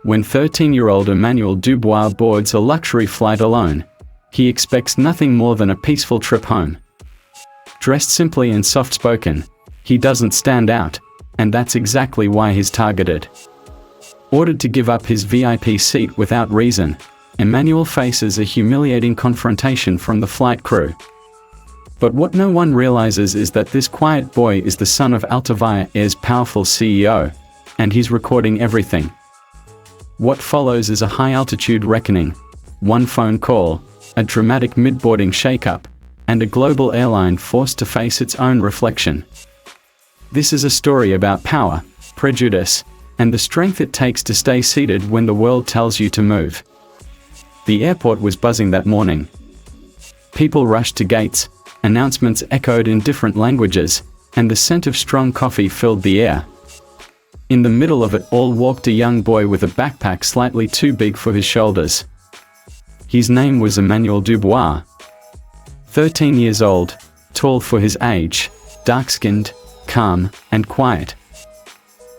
When 13-year-old Emmanuel Dubois boards a luxury flight alone, he expects nothing more than a peaceful trip home. Dressed simply and soft-spoken, he doesn't stand out, and that's exactly why he's targeted. Ordered to give up his VIP seat without reason, Emmanuel faces a humiliating confrontation from the flight crew. But what no one realizes is that this quiet boy is the son of Altavia Air's powerful CEO, and he's recording everything. What follows is a high-altitude reckoning, one phone call, a dramatic mid-boarding shakeup, and a global airline forced to face its own reflection. This is a story about power, prejudice, and the strength it takes to stay seated when the world tells you to move. The airport was buzzing that morning. People rushed to gates, announcements echoed in different languages, and the scent of strong coffee filled the air. In the middle of it all walked a young boy with a backpack slightly too big for his shoulders. His name was Emmanuel Dubois. 13 years old, tall for his age, dark-skinned, calm, and quiet.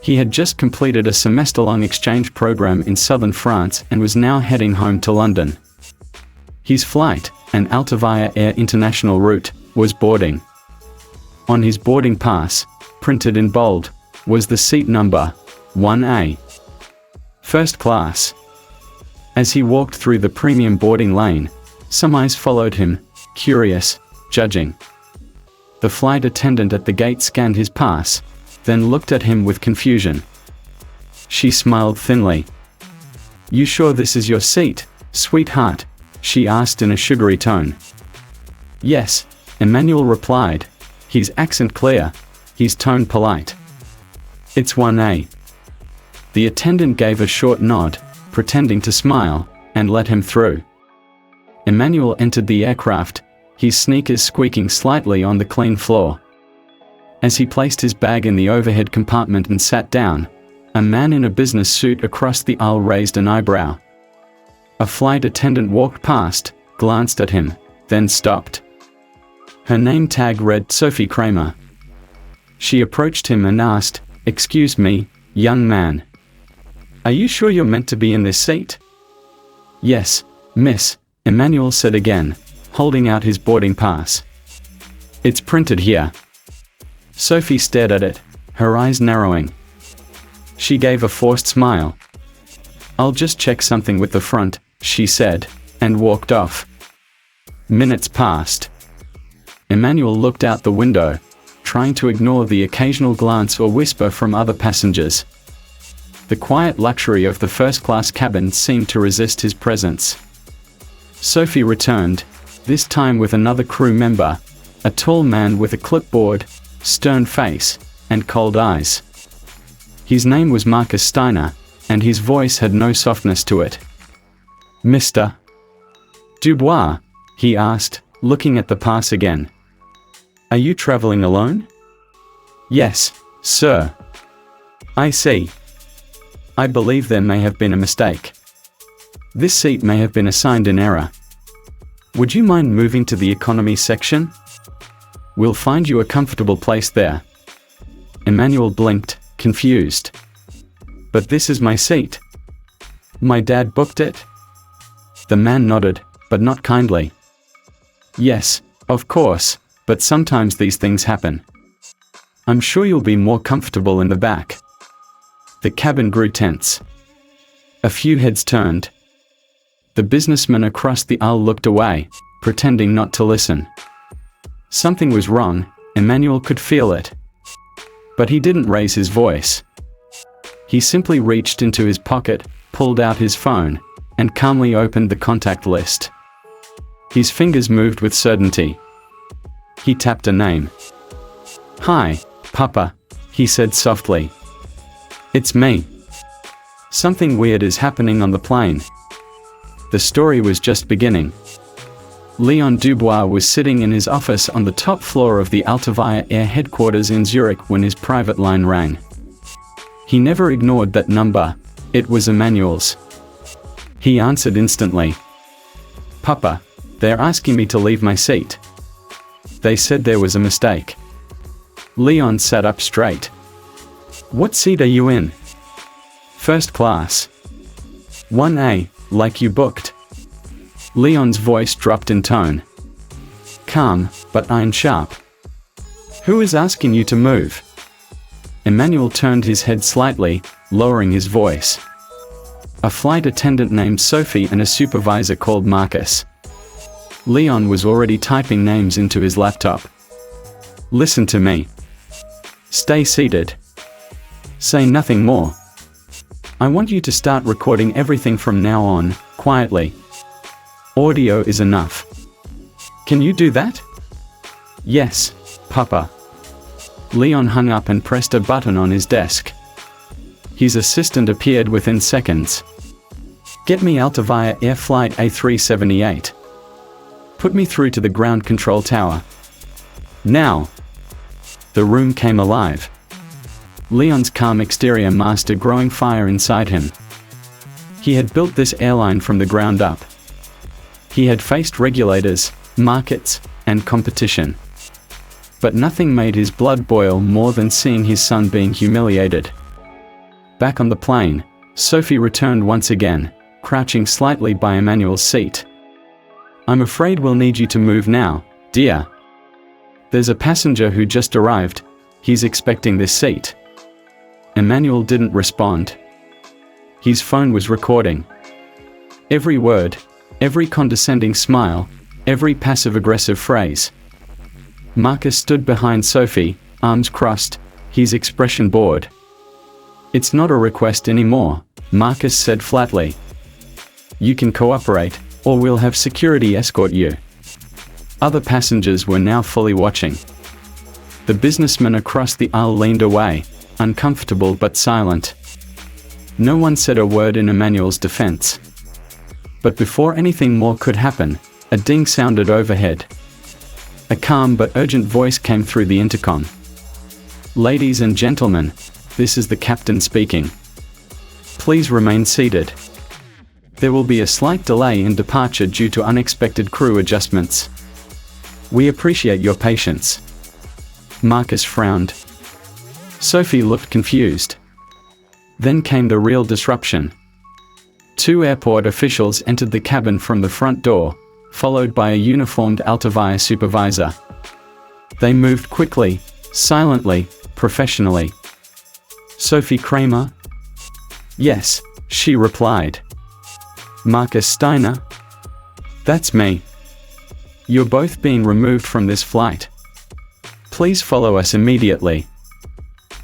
He had just completed a semester-long exchange program in southern France and was now heading home to London. His flight, an Altavia Air international route, was boarding. On his boarding pass, printed in bold, was the seat number, 1A. First class. As he walked through the premium boarding lane, some eyes followed him, curious, judging. The flight attendant at the gate scanned his pass, then looked at him with confusion. She smiled thinly. "You sure this is your seat, sweetheart?" she asked in a sugary tone. "Yes," Emmanuel replied, his accent clear, his tone polite. "It's 1A. The attendant gave a short nod, pretending to smile, and let him through. Emmanuel entered the aircraft, his sneakers squeaking slightly on the clean floor. As he placed his bag in the overhead compartment and sat down, a man in a business suit across the aisle raised an eyebrow. A flight attendant walked past, glanced at him, then stopped. Her name tag read Sophie Kramer. She approached him and asked, "Excuse me, young man. Are you sure you're meant to be in this seat?" "Yes, miss," Emmanuel said again, holding out his boarding pass. "It's printed here." Sophie stared at it, her eyes narrowing. She gave a forced smile. "I'll just check something with the front," she said, and walked off. Minutes passed. Emmanuel looked out the window, trying to ignore the occasional glance or whisper from other passengers. The quiet luxury of the first-class cabin seemed to resist his presence. Sophie returned, this time with another crew member, a tall man with a clipboard, stern face, and cold eyes. His name was Marcus Steiner, and his voice had no softness to it. "Mr. Dubois?" he asked, looking at the pass again. "Are you traveling alone?" "Yes, sir." "I see. I believe there may have been a mistake. This seat may have been assigned in error. Would you mind moving to the economy section? We'll find you a comfortable place there." Emmanuel blinked, confused. "But this is my seat. My dad booked it." The man nodded, but not kindly. "Yes, of course, but sometimes these things happen. I'm sure you'll be more comfortable in the back." The cabin grew tense. A few heads turned. The businessman across the aisle looked away, pretending not to listen. Something was wrong, Emmanuel could feel it. But he didn't raise his voice. He simply reached into his pocket, pulled out his phone, and calmly opened the contact list. His fingers moved with certainty. He tapped a name. "Hi, Papa," he said softly. "It's me. Something weird is happening on the plane." The story was just beginning. Leon Dubois was sitting in his office on the top floor of the Altavia Air headquarters in Zurich when his private line rang. He never ignored that number. It was Emmanuel's. He answered instantly. "Papa, they're asking me to leave my seat. They said there was a mistake." Leon sat up straight. "What seat are you in?" "First class." 1A, like you booked. Leon's voice dropped in tone. Calm, but iron sharp. Who is asking you to move? Emmanuel turned his head slightly, lowering his voice. A flight attendant named Sophie and a supervisor called Marcus. Leon was already typing names into his laptop. Listen to me. Stay seated. Say nothing more. I want you to start recording everything from now on, quietly. Audio is enough. Can you do that? Yes, Papa. Leon hung up and pressed a button on his desk. His assistant appeared within seconds. Get me Altavia Air Flight A378. Put me through to the ground control tower. Now. The room came alive. Leon's calm exterior masked a growing fire inside him. He had built this airline from the ground up. He had faced regulators, markets, and competition. But nothing made his blood boil more than seeing his son being humiliated. Back on the plane, Sophie returned once again, crouching slightly by Emmanuel's seat. I'm afraid we'll need you to move now, dear. There's a passenger who just arrived. He's expecting this seat. Emmanuel didn't respond. His phone was recording. Every word, every condescending smile, every passive-aggressive phrase. Marcus stood behind Sophie, arms crossed, his expression bored. It's not a request anymore, Marcus said flatly. You can cooperate, or we'll have security escort you. Other passengers were now fully watching. The businessman across the aisle leaned away, uncomfortable but silent. No one said a word in Emmanuel's defense. But before anything more could happen, a ding sounded overhead. A calm but urgent voice came through the intercom. Ladies and gentlemen, this is the captain speaking. Please remain seated. There will be a slight delay in departure due to unexpected crew adjustments. We appreciate your patience. Marcus frowned. Sophie looked confused. Then came the real disruption. Two airport officials entered the cabin from the front door, followed by a uniformed Altavia supervisor. They moved quickly, silently, professionally. Sophie Kramer? Yes, she replied. Marcus Steiner? That's me. You're both being removed from this flight. Please follow us immediately.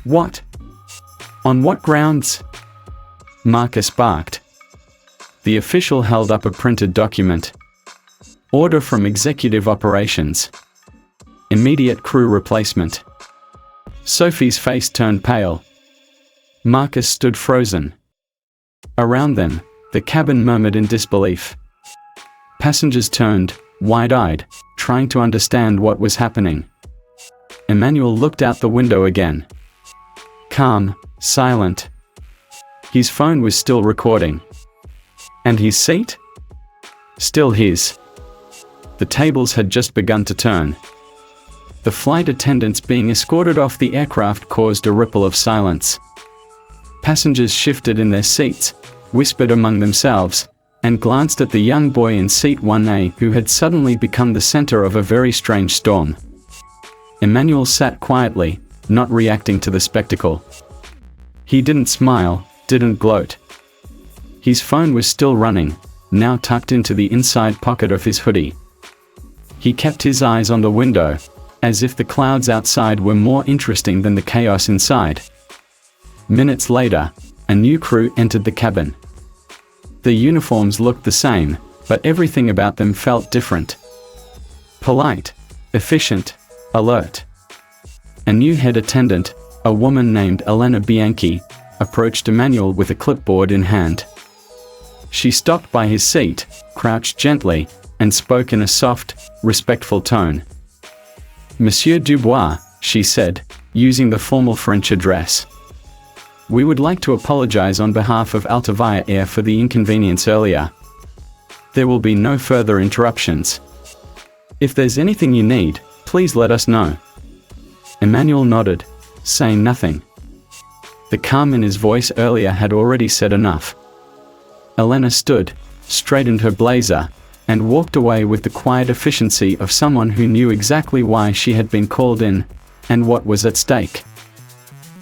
What? On what grounds? Marcus barked. The official held up a printed document. Order from Executive Operations. Immediate crew replacement. Sophie's face turned pale. Marcus stood frozen. Around them, the cabin murmured in disbelief. Passengers turned, wide-eyed, trying to understand what was happening. Emmanuel looked out the window again. Calm, silent. His phone was still recording. And his seat? Still his. The tables had just begun to turn. The flight attendants being escorted off the aircraft caused a ripple of silence. Passengers shifted in their seats, whispered among themselves, and glanced at the young boy in seat 1A who had suddenly become the center of a very strange storm. Emmanuel sat quietly, not reacting to the spectacle. He didn't smile, didn't gloat. His phone was still running, now tucked into the inside pocket of his hoodie. He kept his eyes on the window, as if the clouds outside were more interesting than the chaos inside. Minutes later, a new crew entered the cabin. The uniforms looked the same, but everything about them felt different. Polite, efficient, alert. A new head attendant, a woman named Elena Bianchi, approached Emmanuel with a clipboard in hand. She stopped by his seat, crouched gently, and spoke in a soft, respectful tone. Monsieur Dubois, she said, using the formal French address. We would like to apologize on behalf of Altavia Air for the inconvenience earlier. There will be no further interruptions. If there's anything you need, please let us know. Emmanuel nodded, saying nothing. The calm in his voice earlier had already said enough. Elena stood, straightened her blazer, and walked away with the quiet efficiency of someone who knew exactly why she had been called in, and what was at stake.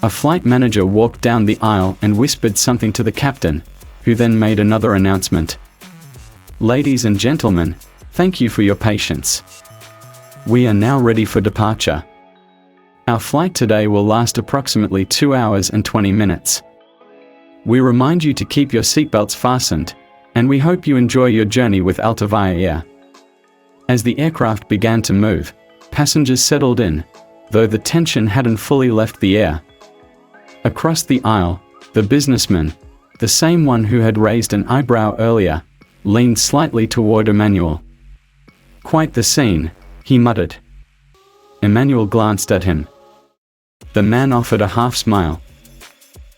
A flight manager walked down the aisle and whispered something to the captain, who then made another announcement. "Ladies and gentlemen, thank you for your patience. We are now ready for departure. Our flight today will last approximately 2 hours and 20 minutes. We remind you to keep your seatbelts fastened, and we hope you enjoy your journey with Altavia Air." As the aircraft began to move, passengers settled in, though the tension hadn't fully left the air. Across the aisle, the businessman, the same one who had raised an eyebrow earlier, leaned slightly toward Emmanuel. "Quite the scene," he muttered. Emmanuel glanced at him. The man offered a half smile.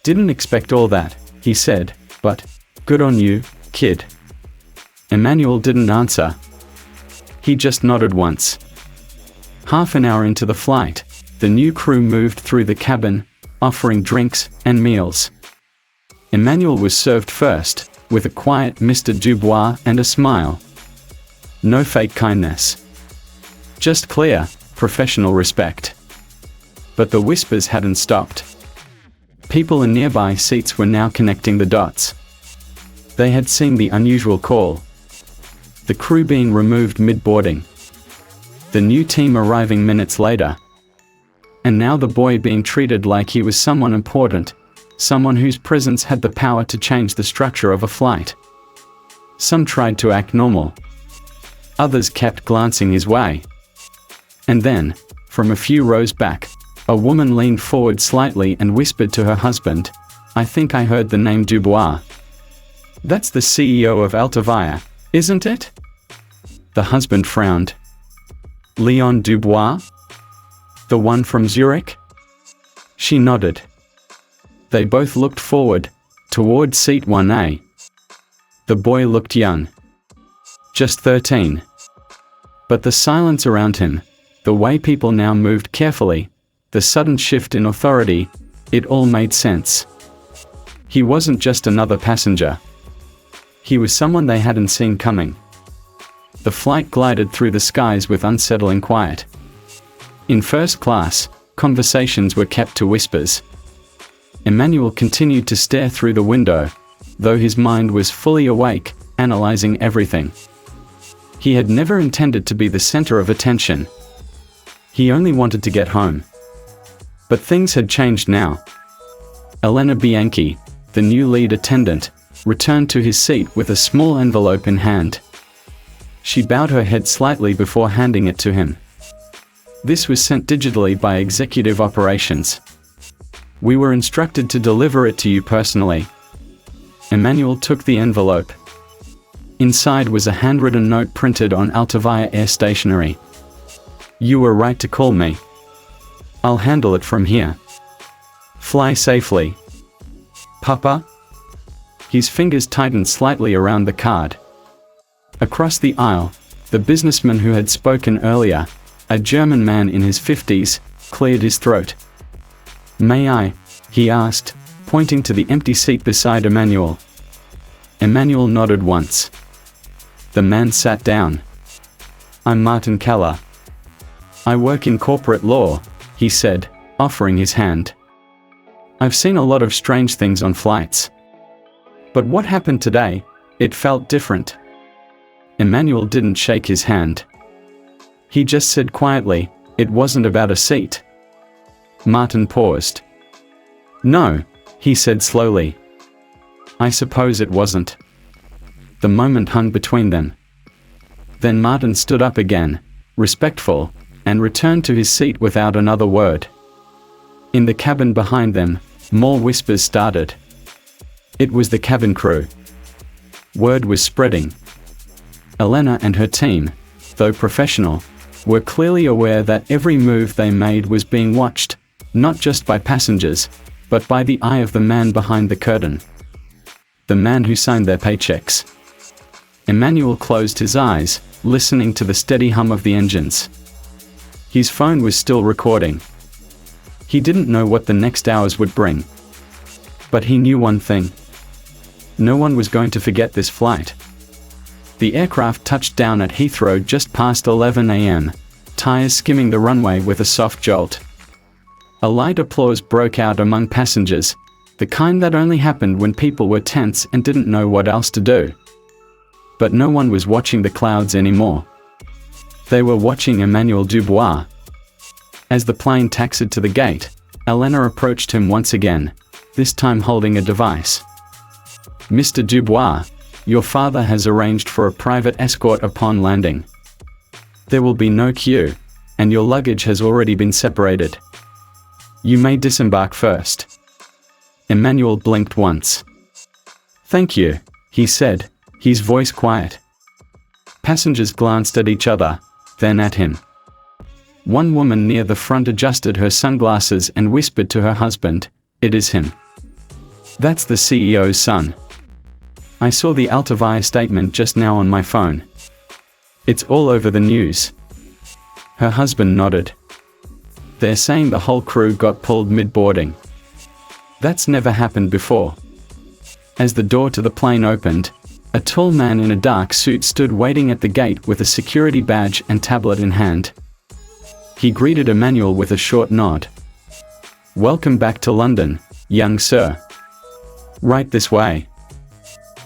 "Didn't expect all that," he said, "but good on you, kid." Emmanuel didn't answer. He just nodded once. Half an hour into the flight, the new crew moved through the cabin, offering drinks and meals. Emmanuel was served first, with a quiet Mr. Dubois and a smile. No fake kindness. Just clear, professional respect. But the whispers hadn't stopped. People in nearby seats were now connecting the dots. They had seen the unusual call. The crew being removed mid-boarding. The new team arriving minutes later. And now the boy being treated like he was someone important, someone whose presence had the power to change the structure of a flight. Some tried to act normal. Others kept glancing his way. And then, from a few rows back, a woman leaned forward slightly and whispered to her husband, "I think I heard the name Dubois. That's the CEO of Altavia, isn't it?" The husband frowned. "Leon Dubois? The one from Zurich?" She nodded. They both looked forward, toward seat 1A. The boy looked young. Just 13. But the silence around him, the way people now moved carefully, the sudden shift in authority, it all made sense. He wasn't just another passenger. He was someone they hadn't seen coming. The flight glided through the skies with unsettling quiet. In first class, conversations were kept to whispers. Emmanuel continued to stare through the window, though his mind was fully awake, analyzing everything. He had never intended to be the center of attention. He only wanted to get home. But things had changed now. Elena Bianchi, the new lead attendant, returned to his seat with a small envelope in hand. She bowed her head slightly before handing it to him. "This was sent digitally by Executive Operations. We were instructed to deliver it to you personally." Emmanuel took the envelope. Inside was a handwritten note printed on Altavia Air stationery. "You were right to call me. I'll handle it from here. Fly safely. Papa?" His fingers tightened slightly around the card. Across the aisle, the businessman who had spoken earlier, a German man in his 50s, cleared his throat. "May I?" he asked, pointing to the empty seat beside Emmanuel. Emmanuel nodded once. The man sat down. "I'm Martin Keller. I work in corporate law," he said, offering his hand. "I've seen a lot of strange things on flights. But what happened today, it felt different." Emmanuel didn't shake his hand. He just said quietly, "It wasn't about a seat." Martin paused. "No," he said slowly. "I suppose it wasn't." The moment hung between them. Then Martin stood up again, respectful, and returned to his seat without another word. In the cabin behind them, more whispers started. It was the cabin crew. Word was spreading. Elena and her team, though professional, were clearly aware that every move they made was being watched, not just by passengers, but by the eye of the man behind the curtain. The man who signed their paychecks. Emmanuel closed his eyes, listening to the steady hum of the engines. His phone was still recording. He didn't know what the next hours would bring. But he knew one thing. No one was going to forget this flight. The aircraft touched down at Heathrow just past 11 a.m., tires skimming the runway with a soft jolt. A light applause broke out among passengers, the kind that only happened when people were tense and didn't know what else to do. But no one was watching the clouds anymore. They were watching Emmanuel Dubois. As the plane taxied to the gate, Elena approached him once again, this time holding a device. "Mr. Dubois, your father has arranged for a private escort upon landing. There will be no queue, and your luggage has already been separated. You may disembark first." Emmanuel blinked once. "Thank you," he said, his voice quiet. Passengers glanced at each other, then at him. One woman near the front adjusted her sunglasses and whispered to her husband, "It is him. That's the CEO's son. I saw the Altavia statement just now on my phone. It's all over the news." Her husband nodded. "They're saying the whole crew got pulled mid-boarding. That's never happened before." As the door to the plane opened, a tall man in a dark suit stood waiting at the gate with a security badge and tablet in hand. He greeted Emmanuel with a short nod. "Welcome back to London, young sir. Right this way."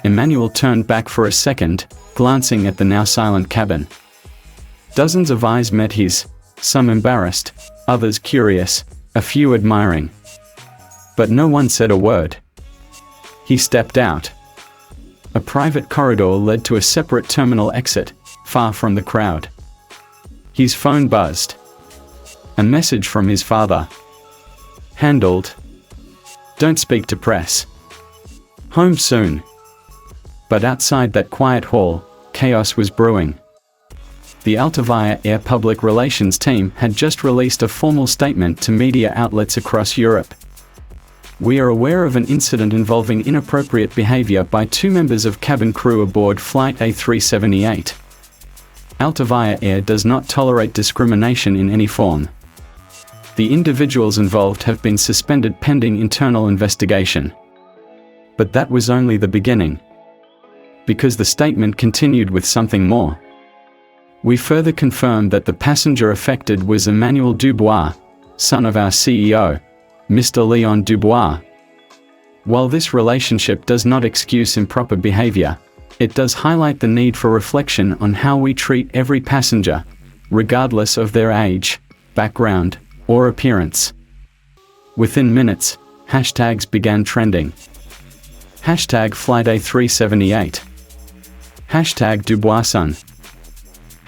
Emmanuel turned back for a second, glancing at the now silent cabin. Dozens of eyes met his, some embarrassed, others curious, a few admiring. But no one said a word. He stepped out. A private corridor led to a separate terminal exit, far from the crowd. His phone buzzed. A message from his father. Handled. Don't speak to press. Home soon. But outside that quiet hall, chaos was brewing. The Altavia Air public relations team had just released a formal statement to media outlets across Europe. "We are aware of an incident involving inappropriate behavior by 2 members of cabin crew aboard Flight A378. Altavia Air does not tolerate discrimination in any form. The individuals involved have been suspended pending internal investigation." But that was only the beginning. Because the statement continued with something more. "We further confirm that the passenger affected was Emmanuel Dubois, son of our CEO, Mr. Leon Dubois. While this relationship does not excuse improper behavior, it does highlight the need for reflection on how we treat every passenger, regardless of their age, background, or appearance." Within minutes, hashtags began trending. Hashtag Flight A378. Hashtag Duboison.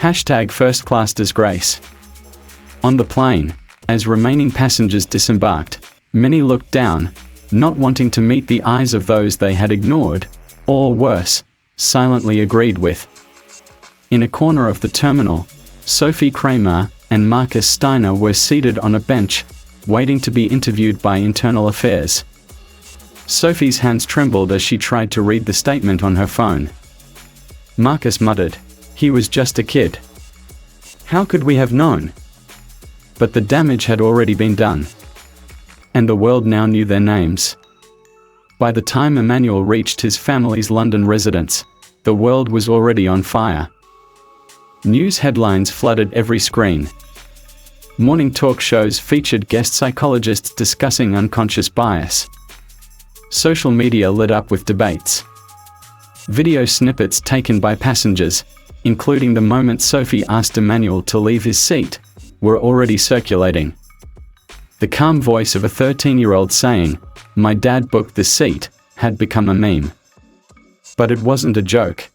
Hashtag First Class Disgrace. On the plane, as remaining passengers disembarked, many looked down, not wanting to meet the eyes of those they had ignored, or worse, silently agreed with. In a corner of the terminal, Sophie Kramer and Marcus Steiner were seated on a bench, waiting to be interviewed by Internal Affairs. Sophie's hands trembled as she tried to read the statement on her phone. Marcus muttered, "He was just a kid. How could we have known?" But the damage had already been done. And the world now knew their names. By the time Emmanuel reached his family's London residence, the world was already on fire. News headlines flooded every screen. Morning talk shows featured guest psychologists discussing unconscious bias. Social media lit up with debates. Video snippets taken by passengers, including the moment Sophie asked Emmanuel to leave his seat, were already circulating. The calm voice of a 13-year-old saying, "My dad booked this seat," had become a meme. But it wasn't a joke.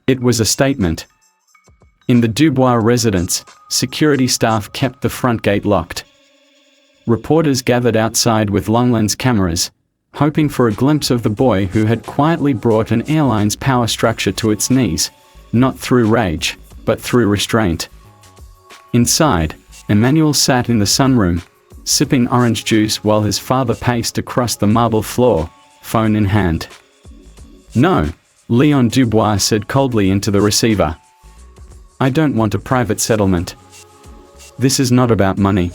It was a statement. In the Dubois residence, security staff kept the front gate locked. Reporters gathered outside with long-lens cameras, hoping for a glimpse of the boy who had quietly brought an airline's power structure to its knees, not through rage, but through restraint. Inside, Emmanuel sat in the sunroom, sipping orange juice while his father paced across the marble floor, phone in hand. "No," Leon Dubois said coldly into the receiver. "I don't want a private settlement. This is not about money.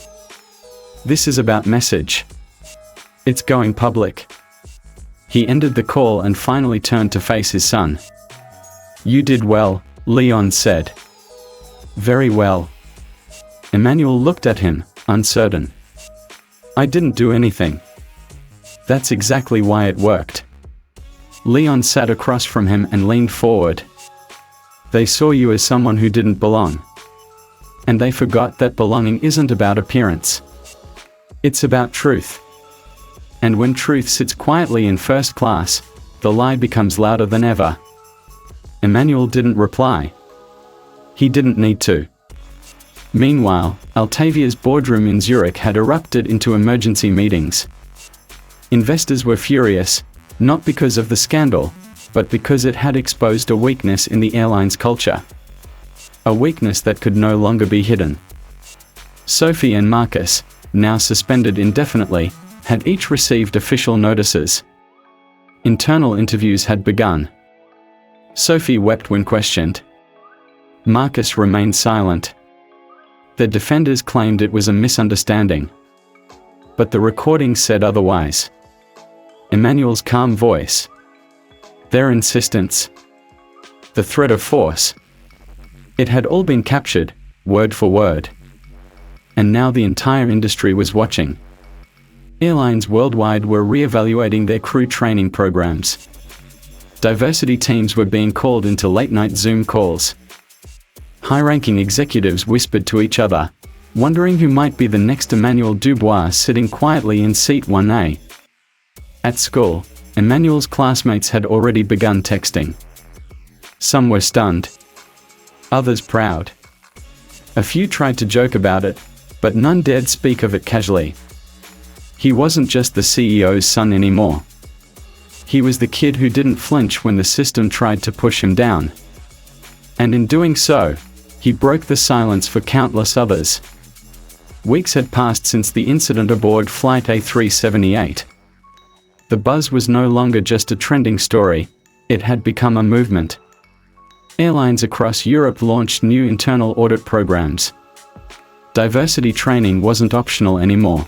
This is about message. It's going public." He ended the call and finally turned to face his son. "You did well," Leon said. "Very well." Emmanuel looked at him, uncertain. "I didn't do anything." "That's exactly why it worked." Leon sat across from him and leaned forward. "They saw you as someone who didn't belong. And they forgot that belonging isn't about appearance. It's about truth. And when truth sits quietly in first class, the lie becomes louder than ever." Emmanuel didn't reply. He didn't need to. Meanwhile, Altavia's boardroom in Zurich had erupted into emergency meetings. Investors were furious, not because of the scandal, but because it had exposed a weakness in the airline's culture. A weakness that could no longer be hidden. Sophie and Marcus, now suspended indefinitely, had each received official notices. Internal interviews had begun. Sophie wept when questioned. Marcus remained silent. The defenders claimed it was a misunderstanding. But the recording said otherwise. Emmanuel's calm voice. Their insistence. The threat of force. It had all been captured, word for word. And now the entire industry was watching. Airlines worldwide were re-evaluating their crew training programs. Diversity teams were being called into late-night Zoom calls. High-ranking executives whispered to each other, wondering who might be the next Emmanuel Dubois sitting quietly in seat 1A. At school, Emmanuel's classmates had already begun texting. Some were stunned. Others proud. A few tried to joke about it, but none dared speak of it casually. He wasn't just the CEO's son anymore. He was the kid who didn't flinch when the system tried to push him down. And in doing so, he broke the silence for countless others. Weeks had passed since the incident aboard Flight A378. The buzz was no longer just a trending story, it had become a movement. Airlines across Europe launched new internal audit programs. Diversity training wasn't optional anymore.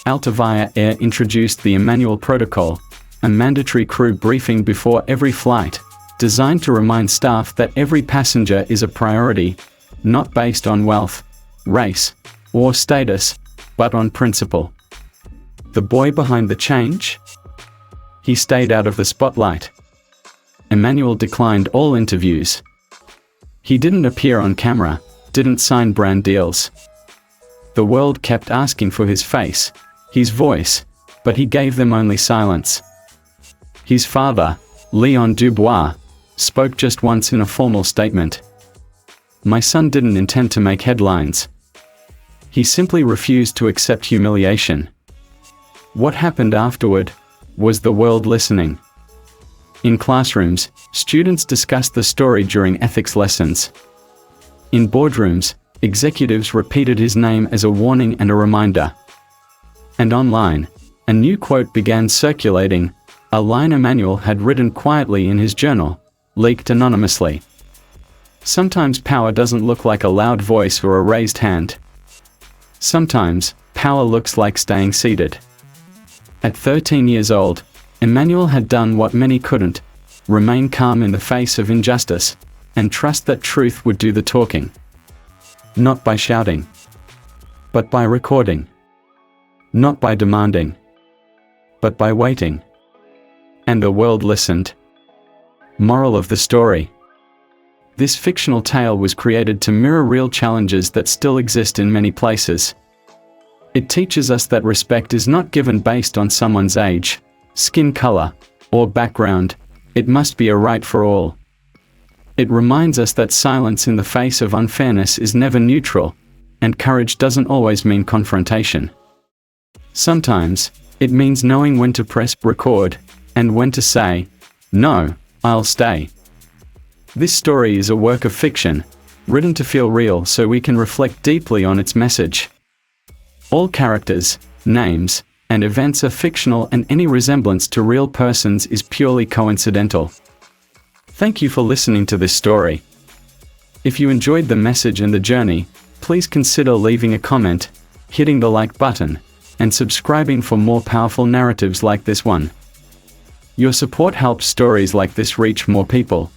Altavia Air introduced the Emmanuel Protocol, a mandatory crew briefing before every flight, designed to remind staff that every passenger is a priority, not based on wealth, race, or status, but on principle. The boy behind the change? He stayed out of the spotlight. Emmanuel declined all interviews. He didn't appear on camera, didn't sign brand deals. The world kept asking for his face, his voice, but he gave them only silence. His father, Leon Dubois, spoke just once in a formal statement. "My son didn't intend to make headlines. He simply refused to accept humiliation." What happened afterward? Was the world listening? In classrooms, students discussed the story during ethics lessons. In boardrooms, executives repeated his name as a warning and a reminder. And online, a new quote began circulating, a line Emmanuel had written quietly in his journal, leaked anonymously. Sometimes power doesn't look like a loud voice or a raised hand. Sometimes, power looks like staying seated. At 13 years old, Emmanuel had done what many couldn't, remain calm in the face of injustice, and trust that truth would do the talking. Not by shouting, but by recording. Not by demanding, but by waiting. And the world listened. Moral of the story. This fictional tale was created to mirror real challenges that still exist in many places. It teaches us that respect is not given based on someone's age, skin color, or background, it must be a right for all. It reminds us that silence in the face of unfairness is never neutral, and courage doesn't always mean confrontation. Sometimes, it means knowing when to press record, and when to say, "No, I'll stay." This story is a work of fiction, written to feel real so we can reflect deeply on its message. All characters, names, and events are fictional, and any resemblance to real persons is purely coincidental. Thank you for listening to this story. If you enjoyed the message and the journey, please consider leaving a comment, hitting the like button, and subscribing for more powerful narratives like this one. Your support helps stories like this reach more people.